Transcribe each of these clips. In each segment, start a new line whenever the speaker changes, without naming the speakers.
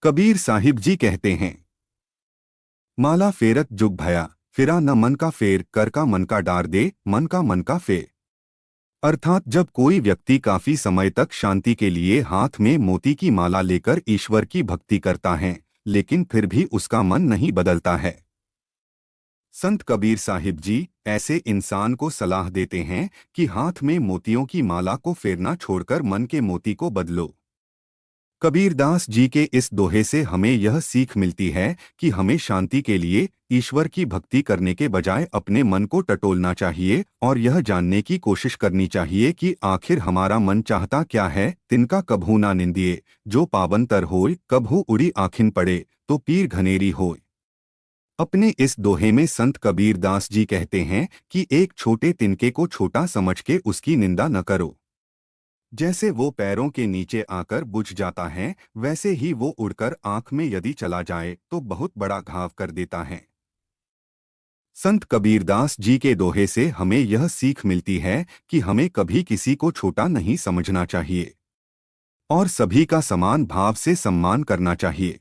कबीर साहिब जी कहते हैं, माला फेरत जुग भया, फिरा न मन का फेर, कर का मन का डार दे, मन का फेर। अर्थात जब कोई व्यक्ति काफी समय तक शांति के लिए हाथ में मोती की माला लेकर ईश्वर की भक्ति करता है, लेकिन फिर भी उसका मन नहीं बदलता है। संत कबीर साहिब जी ऐसे इंसान को सलाह देते हैं कि हाथ में मोतियों की माला को फेरना छोड़कर मन के मोती को बदलो। कबीरदास जी के इस दोहे से हमें यह सीख मिलती है कि हमें शांति के लिए ईश्वर की भक्ति करने के बजाय अपने मन को टटोलना चाहिए और यह जानने की कोशिश करनी चाहिए कि आखिर हमारा मन चाहता क्या है। तिनका कभू ना निंदिए, जो पावन तर होय, कभू उड़ी आखिन पड़े, तो पीर घनेरी होय। अपने इस दोहे में संत कबीरदास जी कहते हैं कि एक छोटे तिनके को छोटा समझ के उसकी निंदा न करो। जैसे वो पैरों के नीचे आकर बुझ जाता है, वैसे ही वो उड़कर आंख में यदि चला जाए तो बहुत बड़ा घाव कर देता है। संत कबीरदास जी के दोहे से हमें यह सीख मिलती है कि हमें कभी किसी को छोटा नहीं समझना चाहिए और सभी का समान भाव से सम्मान करना चाहिए,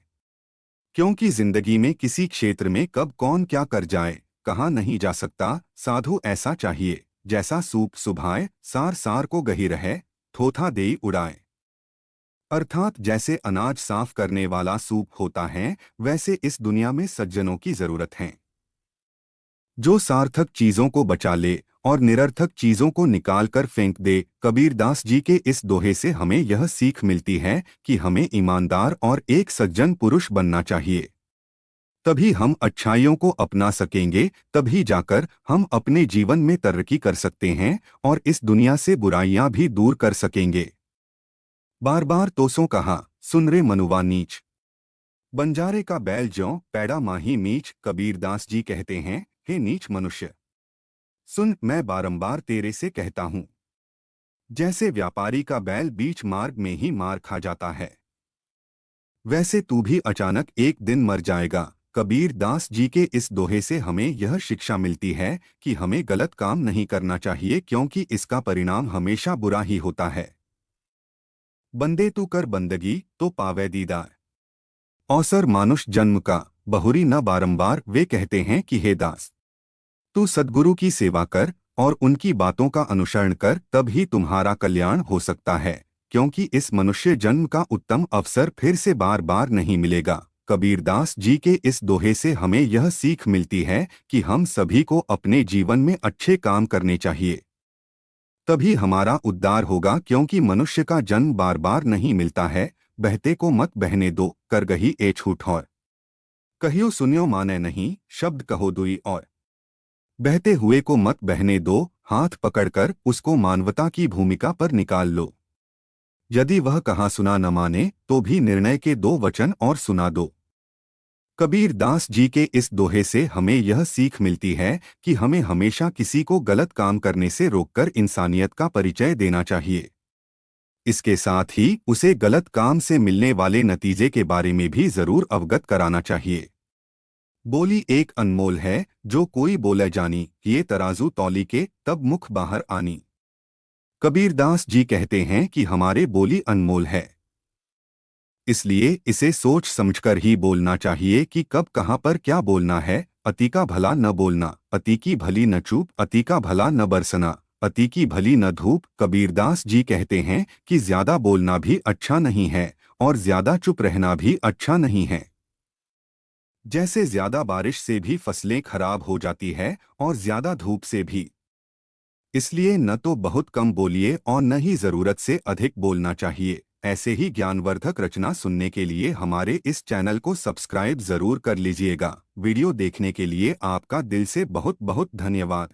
क्योंकि जिंदगी में किसी क्षेत्र में कब कौन क्या कर जाए कहा नहीं जा सकता। साधु ऐसा चाहिए जैसा सूप सुभाए, सार सार को गही रहे, थोथा देई उड़ाए। अर्थात जैसे अनाज साफ करने वाला सूप होता है, वैसे इस दुनिया में सज्जनों की जरूरत है, जो सार्थक चीजों को बचा ले और निरर्थक चीजों को निकाल कर फेंक दे। कबीरदास जी के इस दोहे से हमें यह सीख मिलती है कि हमें ईमानदार और एक सज्जन पुरुष बनना चाहिए। तभी हम अच्छाइयों को अपना सकेंगे, तभी जाकर हम अपने जीवन में तरक्की कर सकते हैं और इस दुनिया से बुराइयां भी दूर कर सकेंगे। बार बार तोसों कहा, सुन रे मनुवा नीच, बंजारे का बैल ज्यों पैड़ा माही मीच। कबीरदास जी कहते हैं, हे नीच मनुष्य, सुन, मैं बारंबार तेरे से कहता हूं। जैसे व्यापारी का बैल बीच मार्ग में ही मार खा जाता है, वैसे तू भी अचानक एक दिन मर जाएगा। कबीर दास जी के इस दोहे से हमें यह शिक्षा मिलती है कि हमें गलत काम नहीं करना चाहिए, क्योंकि इसका परिणाम हमेशा बुरा ही होता है। बंदे तू कर बंदगी तो पावे दीदार, अवसर मानुष जन्म का, बहुरी न बारंबार। वे कहते हैं कि हे दास, तू सद्गुरु की सेवा कर और उनकी बातों का अनुसरण कर, तब ही तुम्हारा कल्याण हो सकता है, क्योंकि इस मनुष्य जन्म का उत्तम अवसर फिर से बार बार नहीं मिलेगा। कबीरदास जी के इस दोहे से हमें यह सीख मिलती है कि हम सभी को अपने जीवन में अच्छे काम करने चाहिए, तभी हमारा उद्धार होगा, क्योंकि मनुष्य का जन्म बार बार नहीं मिलता है। बहते को मत बहने दो, कर गही ए छूट और, कहियो सुनियो माने नहीं, शब्द कहो दुई और। बहते हुए को मत बहने दो, हाथ पकड़कर उसको मानवता की भूमिका पर निकाल लो। यदि वह कहा सुना न माने तो भी निर्णय के दो वचन और सुना दो। कबीर दास जी के इस दोहे से हमें यह सीख मिलती है कि हमें हमेशा किसी को गलत काम करने से रोककर इंसानियत का परिचय देना चाहिए। इसके साथ ही उसे गलत काम से मिलने वाले नतीजे के बारे में भी जरूर अवगत कराना चाहिए। बोली एक अनमोल है, जो कोई बोले जानी, ये तराजू तौली के तब मुख बाहर आनी। कबीरदास जी कहते हैं कि हमारे बोली अनमोल है, इसलिए इसे सोच समझकर ही बोलना चाहिए कि कब कहाँ पर क्या बोलना है। अति का भला न बोलना, अति की भली न चूप, अति का भला न बरसना, अति की भली न धूप। कबीरदास जी कहते हैं कि ज्यादा बोलना भी अच्छा नहीं है और ज्यादा चुप रहना भी अच्छा नहीं है। जैसे ज्यादा बारिश से भी फसलें खराब हो जाती है और ज्यादा धूप से भी। इसलिए न तो बहुत कम बोलिए और न ही जरूरत से अधिक बोलना चाहिए। ऐसे ही ज्ञानवर्धक रचना सुनने के लिए हमारे इस चैनल को सब्सक्राइब जरूर कर लीजिएगा। वीडियो देखने के लिए आपका दिल से बहुत बहुत धन्यवाद।